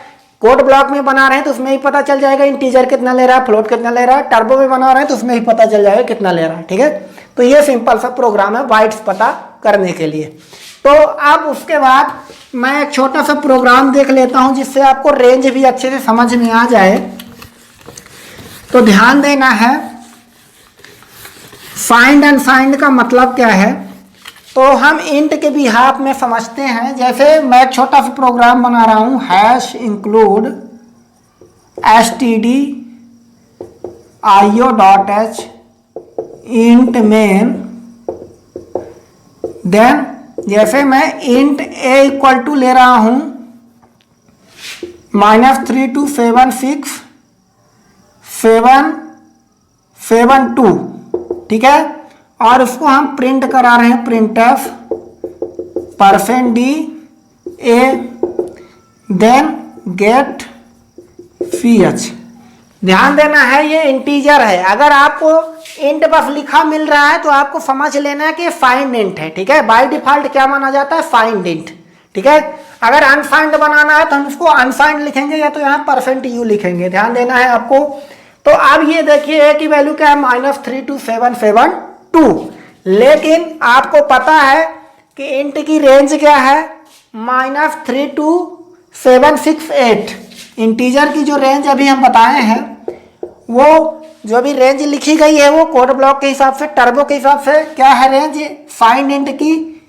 कोड ब्लॉक में बना रहे हैं तो उसमें ही पता चल जाएगा इंटीजर कितना ले रहा है, फ्लोट कितना ले रहा है, टर्बो में बना रहे हैं तो उसमें ही पता चल जाएगा कितना ले रहा है। ठीक है, तो ये सिंपल सा प्रोग्राम है बाइट्स पता करने के लिए। तो अब उसके बाद मैं एक छोटा सा प्रोग्राम देख लेता हूं जिससे आपको रेंज भी अच्छे से समझ में आ जाए। तो ध्यान देना है, फाइंड एंड फाइंड का मतलब क्या है, तो हम इंट के बिहाफ में समझते हैं। जैसे मैं एक छोटा सा प्रोग्राम बना रहा हूं, hash include std io.h int main, then जैसे मैं इंट a इक्वल टू ले रहा हूं -32767772, ठीक है, और उसको हम प्रिंट करा रहे हैं printf %d a, then get ch। ध्यान देना है ये इंटीजर है, अगर आपको इंट बस लिखा मिल रहा है तो आपको समझ लेना है कि फाइंड इंट है। ठीक है, बाय डिफॉल्ट क्या माना जाता है, फाइंड इंट। ठीक है, अगर अनफाइंड बनाना है तो हम उसको अनफाइंड लिखेंगे या तो यहाँ %u लिखेंगे, ध्यान देना है आपको। तो अब ये देखिए a की वैल्यू क्या है, -32772, लेकिन आपको पता है कि इंट की रेंज क्या है, -32768। इंटीजर की जो रेंज अभी हम बताए हैं, वो जो भी रेंज लिखी गई है वो कोड ब्लॉक के हिसाब से, टर्बो के हिसाब से क्या है रेंज, फाइंड इंट की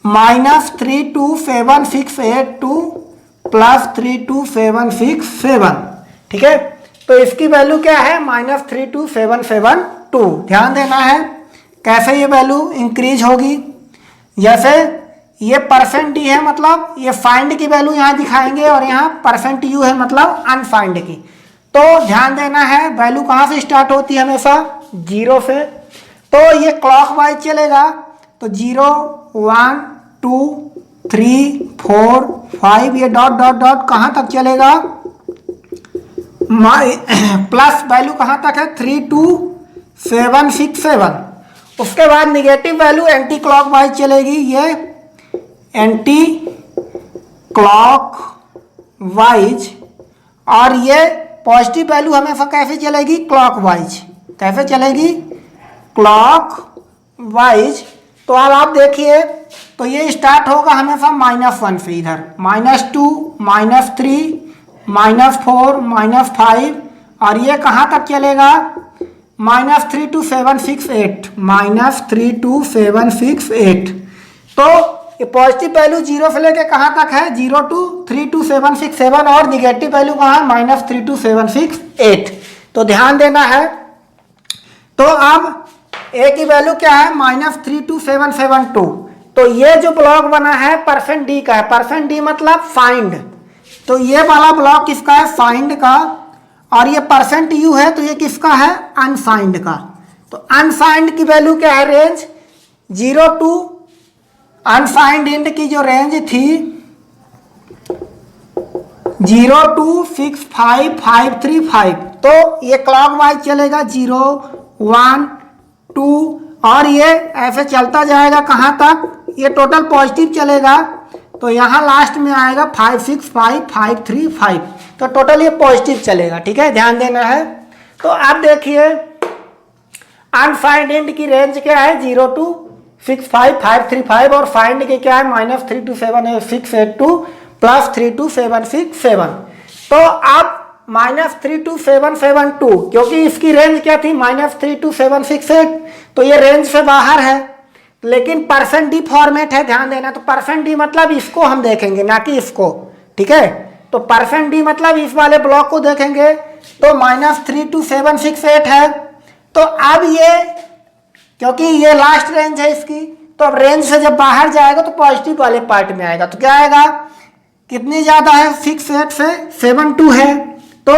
-32782 + 32767। ठीक है, तो इसकी वैल्यू क्या है, -32772। ध्यान देना है कैसे ये वैल्यू इंक्रीज होगी। जैसे ये %d है, मतलब ये फाइंड की वैल्यू यहाँ दिखाएंगे, और यहाँ %u है मतलब अनफाइंड की। तो ध्यान देना है वैल्यू कहाँ से स्टार्ट होती है, हमेशा 0 से। तो ये क्लॉकवाइज चलेगा, तो 0 1 2 3 4 5, ये डॉट डॉट डॉट कहाँ तक चलेगा, प्लस वैल्यू कहाँ तक है, 32767। उसके बाद negative value anti clock wise चलेगी, ये एंटी क्लॉक वाइज, और ये पॉजिटिव वैल्यू हमेशा कैसे चलेगी, क्लॉक वाइज। कैसे चलेगी, क्लॉक वाइज। तो अब आप देखिए, तो ये स्टार्ट होगा हमेशा -1 से, इधर -2 -3 -4 -5, और ये कहाँ तक चलेगा, -32768 -32768। तो ये पॉजिटिव वैल्यू 0 से लेके कहाँ तक है, 0 to 32767 और निगेटिव वैल्यू कहाँ है, -32768। तो ध्यान देना है। तो अब ए की वैल्यू क्या है, -32772। तो ये जो ब्लॉक बना है %d का है। %d मतलब फाइंड। तो ये वाला ब्लॉक किसका है, फाइंड का, और ये %u है तो ये किसका है, अनसाइंड का। तो अनसाइंड की वैल्यू क्या है, रेंज 0 to अनसाइंड इंड की जो रेंज थी 0 to 65535। तो ये क्लॉक वाइज चलेगा 0 1 2 और ये ऐसे चलता जाएगा कहाँ तक, ये टोटल पॉजिटिव चलेगा। तो यहाँ लास्ट में आएगा 565535। तो टोटल ये पॉजिटिव चलेगा। ठीक है, ध्यान देना है। तो आप देखिए अनसाइंड इंड की रेंज क्या है, 0 to 65535 और फाइंड के क्या है, -32768 प्लस 32767। तो अब -32772 क्योंकि इसकी रेंज क्या थी, -32768, तो ये रेंज से बाहर है, लेकिन %d फॉर्मेट है, ध्यान देना। तो %d मतलब इसको हम देखेंगे ना कि इसको। ठीक है, तो %d मतलब इस वाले ब्लॉक को देखेंगे। तो -32768 है। तो अब ये क्योंकि ये लास्ट रेंज है इसकी, तो अब रेंज से जब बाहर जाएगा तो पॉजिटिव वाले पार्ट में आएगा। तो क्या आएगा, कितनी ज़्यादा है, 68 से 72 है। तो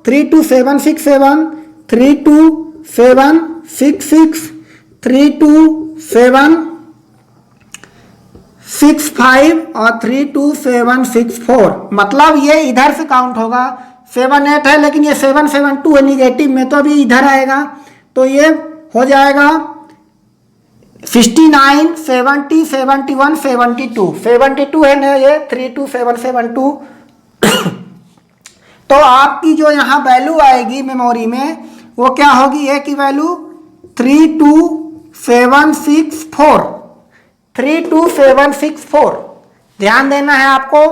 32767 32766 32765 और 32764, मतलब ये इधर से काउंट होगा। 78 है लेकिन ये 772 है निगेटिव में, तो अभी इधर आएगा। तो ये हो जाएगा 69 70 71 72 है ना, ये 32772। तो आपकी जो यहाँ वैल्यू आएगी मेमोरी में वो क्या होगी, ए की वैल्यू 32764। ध्यान देना है आपको।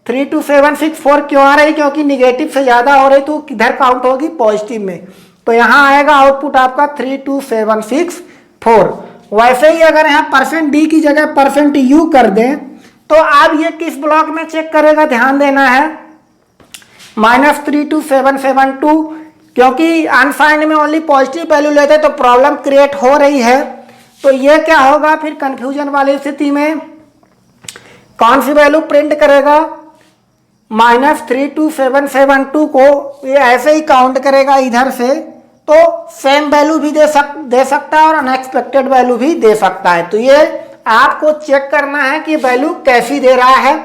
32764 क्यों आ रही, क्योंकि निगेटिव से ज़्यादा हो रही तो किधर काउंट होगी, पॉजिटिव में। तो यहाँ आएगा आउटपुट आपका 32764। वैसे ही अगर यहाँ %d की जगह %u कर दें तो आप ये किस ब्लॉक में चेक करेगा, ध्यान देना है, -32772, क्योंकि अनसाइंड में ओनली पॉजिटिव वैल्यू लेते तो प्रॉब्लम क्रिएट हो रही है। तो ये क्या होगा फिर कंफ्यूजन वाली स्थिति में, कौन सी वैल्यू प्रिंट करेगा, -32772 को ये ऐसे ही काउंट करेगा इधर से। तो सेम वैल्यू भी दे सकता है और अनएक्सपेक्टेड वैल्यू भी दे सकता है। तो ये आपको चेक करना है कि वैल्यू कैसी दे रहा है।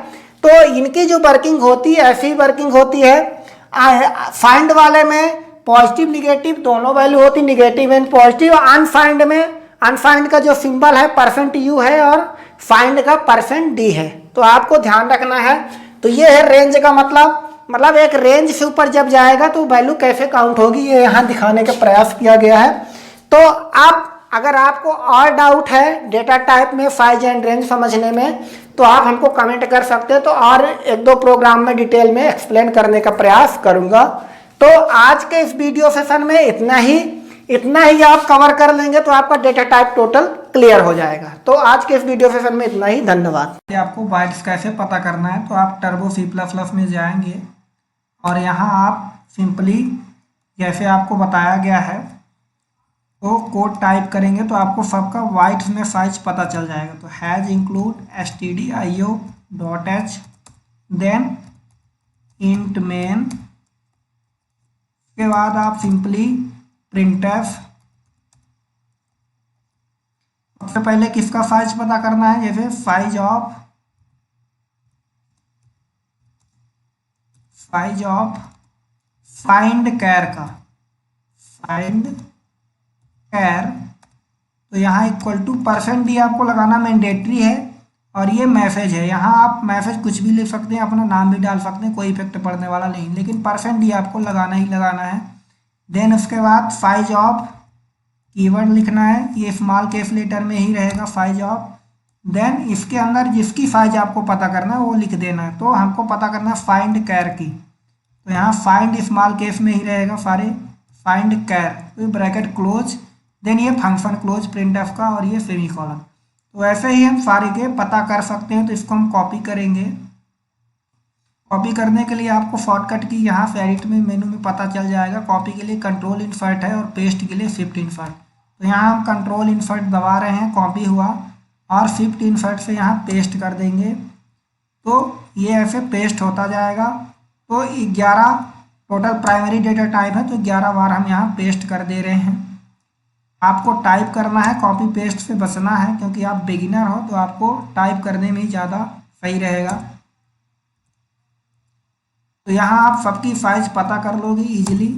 तो इनकी जो वर्किंग होती है ऐसी वर्किंग होती है। फाइंड वाले में पॉजिटिव निगेटिव दोनों वैल्यू होती, निगेटिव एंड पॉजिटिव। अनसाइंड में अनसाइंड का जो सिंबल है %u है और फाइंड का %d है। तो आपको ध्यान रखना है। तो ये है रेंज का मतलब एक रेंज से ऊपर जब जाएगा तो वैल्यू कैसे काउंट होगी, ये यहाँ दिखाने का प्रयास किया गया है। तो आप अगर आपको और डाउट है डेटा टाइप में साइज एंड रेंज समझने में तो आप हमको कमेंट कर सकते हैं। तो और एक दो प्रोग्राम में डिटेल में एक्सप्लेन करने का प्रयास करूँगा। तो आज के इस वीडियो सेशन में इतना ही आप कवर कर लेंगे तो आपका डेटा टाइप टोटल क्लियर हो जाएगा। तो आज के इस वीडियो सेशन में इतना ही, धन्यवाद।
आपको बाइट्स कैसे पता करना है, तो आप टर्बो C++ में जाएंगे और यहाँ आप सिंपली जैसे आपको बताया गया है तो कोड टाइप करेंगे तो आपको सबका बाइट्स में साइज पता चल जाएगा। तो hash include stdio.h then int main, के बाद आप सिंपली printf। सबसे पहले किसका साइज पता करना है, जैसे साइज ऑफ फाइंड कैर का, फाइंड कैर। तो यहाँ इक्वल टू %d आपको लगाना मैंडेटरी है और ये मैसेज है। यहाँ आप मैसेज कुछ भी लिख सकते हैं, अपना नाम भी डाल सकते हैं, कोई इफेक्ट पड़ने वाला नहीं, लेकिन %d आपको लगाना ही लगाना है। देन उसके बाद साइज ऑफ कीवर्ड लिखना है, ये स्मॉल केस लेटर में ही रहेगा साइज ऑफ। देन इसके अंदर जिसकी साइज आपको पता करना है वो लिख देना है। तो हमको पता करना है फाइंड कैर की, तो यहाँ फाइंड स्मॉल केस में ही रहेगा सारे, फाइंड कैर, तो ब्रैकेट क्लोज, देन ये फंक्शन क्लोज printf का और ये सेमीकोलन। तो ऐसे ही हम सारे के पता कर सकते हैं। तो इसको हम कॉपी करेंगे। कॉपी करने के लिए आपको शॉर्टकट की यहाँ से एडिट में मेनू में पता चल जाएगा। कॉपी के लिए कंट्रोल इंसर्ट है और पेस्ट के लिए शिफ्ट इंसर्ट। तो यहाँ हम कंट्रोल इंसर्ट दबा रहे हैं, कॉपी हुआ, और शिफ्ट इंसर्ट से यहाँ पेस्ट कर देंगे। तो ये ऐसे पेस्ट होता जाएगा। तो 11 टोटल प्राइमरी डेटा टाइप है, तो 11 बार हम यहाँ पेस्ट कर दे रहे हैं। आपको टाइप करना है, कॉपी पेस्ट से बचना है, क्योंकि आप बिगिनर हो तो आपको टाइप करने में ही ज़्यादा सही रहेगा। तो यहाँ आप सबकी साइज पता कर लोगे इजीली।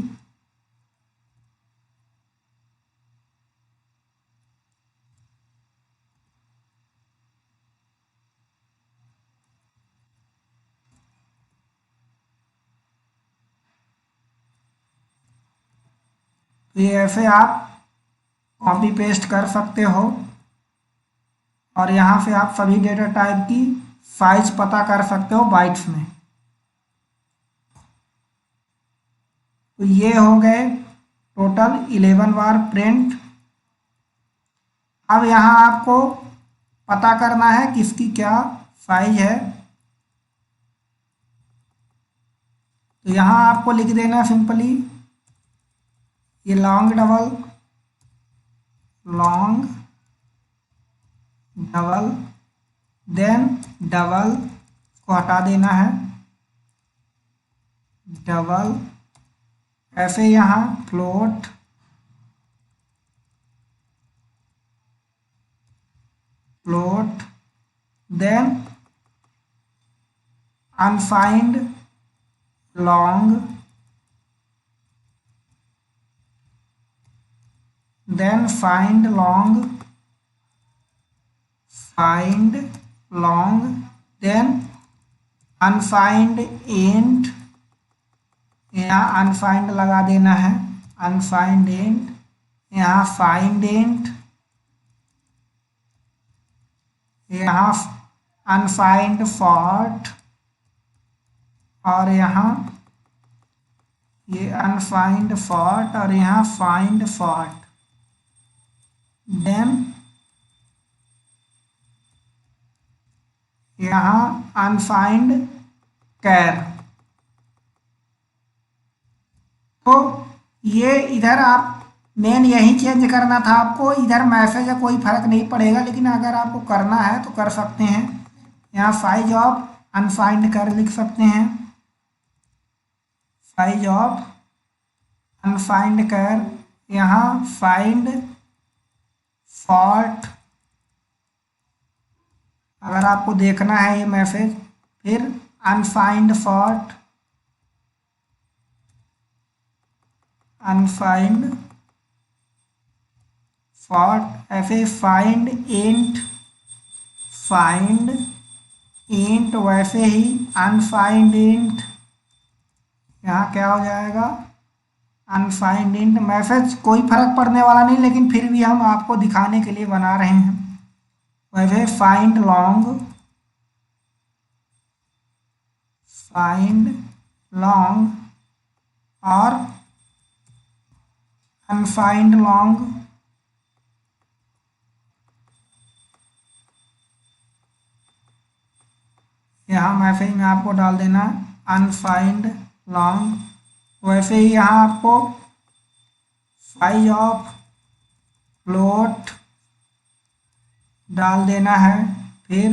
तो ये ऐसे आप कॉपी पेस्ट कर सकते हो और यहाँ से आप सभी डेटा टाइप की साइज पता कर सकते हो बाइट्स में। तो ये हो गए टोटल 11 बार प्रिंट। अब यहाँ आपको पता करना है किसकी क्या साइज है। तो यहाँ आपको लिख देना सिंपली ये लॉन्ग डबल देन डबल को हटा देना है, डबल। ऐसे यहाँ float then unsigned long, then find long, then unfind int, यहाँ unfind लगा देना है, unfind int, यहाँ find int, यहाँ unfind sort, और यहाँ ये unfind sort और यहाँ find sort। देन यहाँ अनफाइंड कैर। तो ये इधर आप मेन यही चेंज करना था आपको, इधर मैसेज है कोई फर्क नहीं पड़ेगा, लेकिन अगर आपको करना है तो कर सकते हैं। यहाँ साइज ऑफ अनफाइंड कैर लिख सकते हैं, साइज ऑफ अनफाइंड कैर। यहाँ फाइंड फॉल्ट, अगर आपको देखना है ये मैसेज, फिर अनफाइंड फॉल्ट, ऐसे फाइंड इंट, वैसे ही अनफाइंड इंट, यहाँ क्या हो जाएगा अनफाइंड इंट। मैसेज कोई फर्क पड़ने वाला नहीं, लेकिन फिर भी हम आपको दिखाने के लिए बना रहे हैं। वैसे फाइंड लॉन्ग और अनफाइंड लॉन्ग, यहाँ मैसेज में आपको डाल देना अनफाइंड लॉन्ग। वैसे ही यहाँ आपको साइज ऑफ फ्लोट डाल देना है, फिर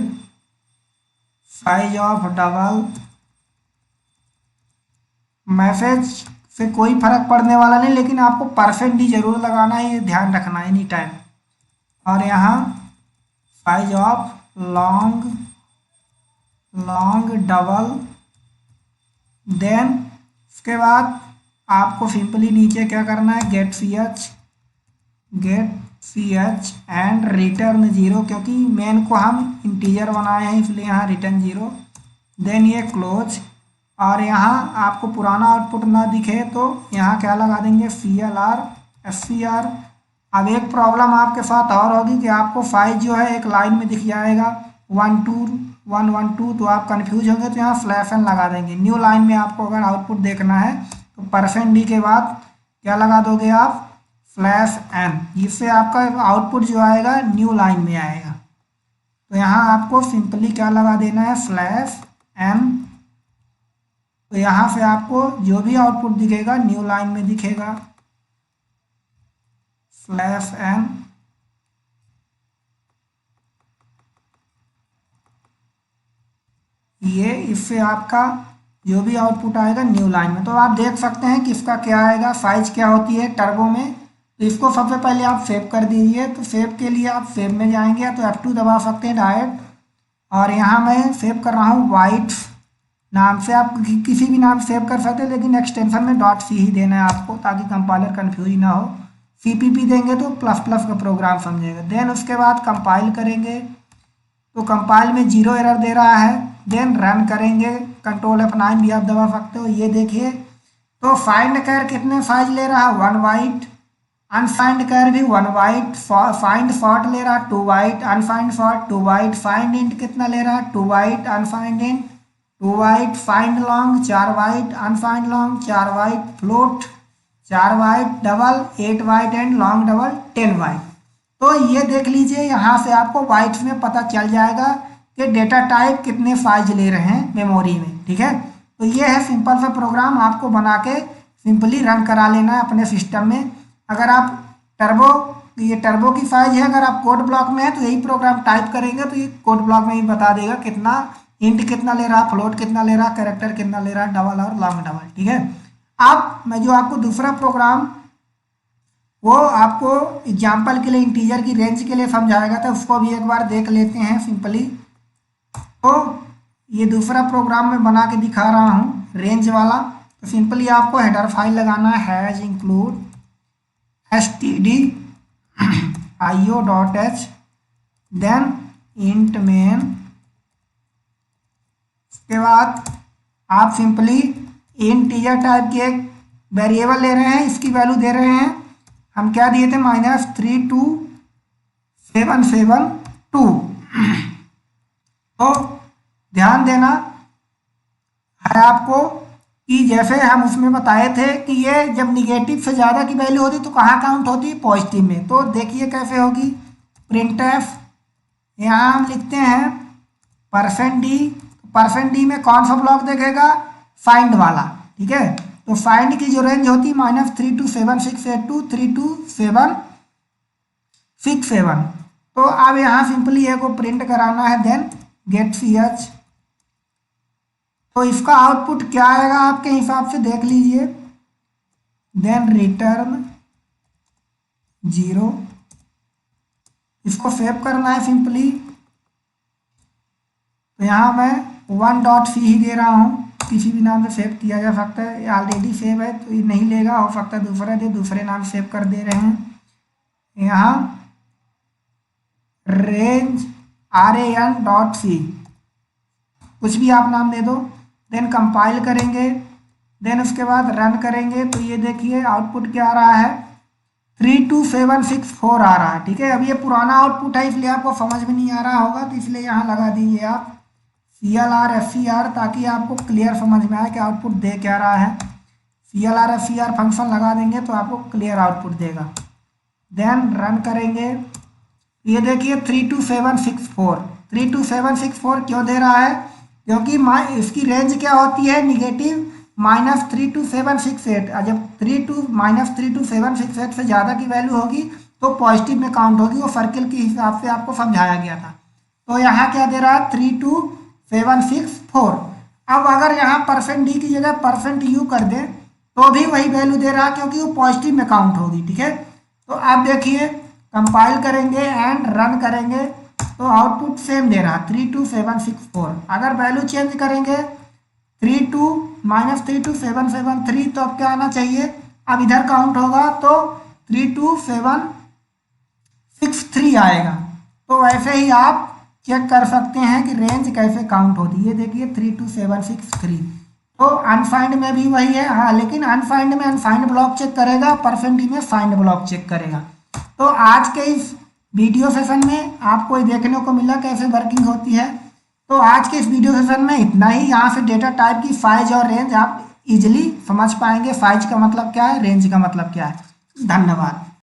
साइज ऑफ डबल। मैसेज से कोई फर्क पड़ने वाला नहीं, लेकिन आपको परसेंट ही जरूर लगाना है, ये ध्यान रखना है एनी टाइम। और यहाँ size of long double. Then उसके बाद आपको सिंपली नीचे क्या करना है, get C H and return 0, क्योंकि मेन को हम इंटीजर बनाए हैं इसलिए यहाँ रिटर्न 0। देन ये क्लोज, और यहाँ आपको पुराना आउटपुट ना दिखे तो यहाँ क्या लगा देंगे CLR SCR। अब एक प्रॉब्लम आपके साथ और होगी कि आपको फाइल जो है एक लाइन में दिख जाएगा 1 1 2, तो आप कंफ्यूज होंगे, तो यहाँ /n लगा देंगे। न्यू लाइन में आपको अगर आउटपुट देखना है तो %d के बाद क्या लगा दोगे आप /n, जिससे आपका आउटपुट जो आएगा न्यू लाइन में आएगा। तो यहाँ आपको सिंपली क्या लगा देना है, /n। तो यहाँ से आपको जो भी आउटपुट दिखेगा न्यू लाइन में दिखेगा, /n। ये इससे आपका जो भी आउटपुट आएगा न्यू लाइन में। तो आप देख सकते हैं कि इसका क्या आएगा, साइज क्या होती है टर्बो में। तो इसको सबसे पहले आप सेव कर दीजिए। तो सेव के लिए आप सेव में जाएंगे या तो F2 दबा सकते हैं डायरेक्ट। और यहाँ मैं सेव कर रहा हूँ वाइट नाम से, आप किसी भी नाम सेव कर सकते हैं, लेकिन एक्सटेंशन में .c ही देना है आपको ताकि कंपाइलर कन्फ्यूज ना हो। CPP देंगे तो ++ का प्रोग्राम समझेगा। देन उसके बाद कंपाइल करेंगे तो कंपाइल में 0 एरर दे रहा है। देन रन करेंगे, Ctrl F9 भी आप दबा सकते हो। ये देखिए तो फाइंड कैर कितने साइज ले रहा है, 1 बाइट। अनफाइंड कैर भी 1 बाइट। फाइंड शॉर्ट ले रहा है 2 byte. Unsigned short 2 byte. Signed int कितना ले रहा है, 2 byte. Unsigned int 2 byte. Signed long 4 byte. Unsigned long 4 byte. Float 4 byte. Double 8 byte and long double 10 byte. तो ये देख लीजिए, यहाँ से आपको बाइट्स में पता चल जाएगा कि डेटा टाइप कितने साइज ले रहे हैं मेमोरी में। ठीक है, तो ये है सिंपल सा प्रोग्राम, आपको बना के सिंपली रन करा लेना है अपने सिस्टम में। अगर आप ये टर्बो की साइज है, अगर आप कोड ब्लॉक में है तो यही प्रोग्राम टाइप करेंगे तो ये कोड ब्लॉक में ही बता देगा कितना इंट कितना ले रहा, फ्लोट कितना ले रहा, कैरेक्टर कितना ले रहा, डबल और लॉन्ग डबल। ठीक है, अब मैं जो आपको दूसरा प्रोग्राम वो आपको एग्जाम्पल के लिए इंटीजर की रेंज के लिए समझाएगा, तो उसको भी एक बार देख लेते हैं सिंपली। तो ये दूसरा प्रोग्राम मैं बना के दिखा रहा हूँ रेंज वाला। तो सिंपली आपको हेडर फाइल लगाना है, hash include stdio.h, then int main. उसके बाद आप सिंपली इंटीजर टाइप की एक वेरिएबल ले रहे हैं, इसकी वैल्यू दे रहे हैं, हम क्या दिए थे, -32772। तो ध्यान देना है आपको कि जैसे हम उसमें बताए थे कि ये जब निगेटिव से ज़्यादा की वैल्यू होती तो कहाँ काउंट होती, पॉजिटिव में। तो देखिए कैसे होगी, printf यहाँ हम लिखते हैं %d में कौन सा ब्लॉक देखेगा, फाइंड वाला। ठीक है, तो फाइंड की जो रेंज होती है -32768 32767। तो अब यहाँ सिंपली ए को प्रिंट कराना है, देन गेट ch। तो इसका आउटपुट क्या आएगा आपके हिसाब से देख लीजिए, देन रिटर्न 0। इसको सेव करना है सिंपली। तो यहाँ मैं 1.c ही दे रहा हूँ, किसी भी नाम से सेव किया जा सकता है, ये ऑलरेडी सेव है तो ये नहीं लेगा, हो सकता है दूसरा दे, दूसरे नाम सेव कर दे रहे हैं। यहाँ रेंज ran.c कुछ भी आप नाम दे दो। देन कंपाइल करेंगे, देन उसके बाद रन करेंगे तो ये देखिए आउटपुट क्या आ रहा है, 32764 आ रहा है। ठीक है, अब ये पुराना आउटपुट है इसलिए आपको समझ में नहीं आ रहा होगा, तो इसलिए यहाँ लगा दीजिए आप CLR FCR ताकि आपको क्लियर समझ में आए कि आउटपुट दे क्या रहा है। CLR FCR फंक्शन लगा देंगे तो आपको क्लियर आउटपुट देगा। देन रन करेंगे, ये देखिए 32764 क्यों दे रहा है, क्योंकि इसकी रेंज क्या होती है, निगेटिव -32768। जब -32768 से ज़्यादा की वैल्यू होगी तो पॉजिटिव में काउंट होगी, वो सर्किल के हिसाब से आपको समझाया गया था। तो यहाँ क्या दे रहा है, 32764। अब अगर यहाँ %d की जगह %u कर दें तो भी वही वैल्यू दे रहा है क्योंकि वो पॉजिटिव में काउंट होगी। ठीक है, तो आप देखिए कंपाइल करेंगे एंड रन करेंगे तो आउटपुट सेम दे रहा 32764। अगर वैल्यू चेंज करेंगे -32773 तो अब क्या आना चाहिए, अब इधर काउंट होगा तो 32763 आएगा। तो वैसे ही आप चेक कर सकते हैं कि रेंज कैसे काउंट होती है। ये देखिए 32763। तो अनफाइंड में भी वही है, हाँ, लेकिन अनफाइंड में अनफाइंड ब्लॉक चेक करेगा, %d में फाइंड ब्लॉक चेक करेगा। तो आज के इस वीडियो सेशन में आपको देखने को मिला कैसे वर्किंग होती है। तो आज के इस वीडियो सेशन में इतना ही। यहाँ से डेटा टाइप की साइज और रेंज आप इजीली समझ पाएंगे, साइज का मतलब क्या है, रेंज का मतलब क्या है। धन्यवाद।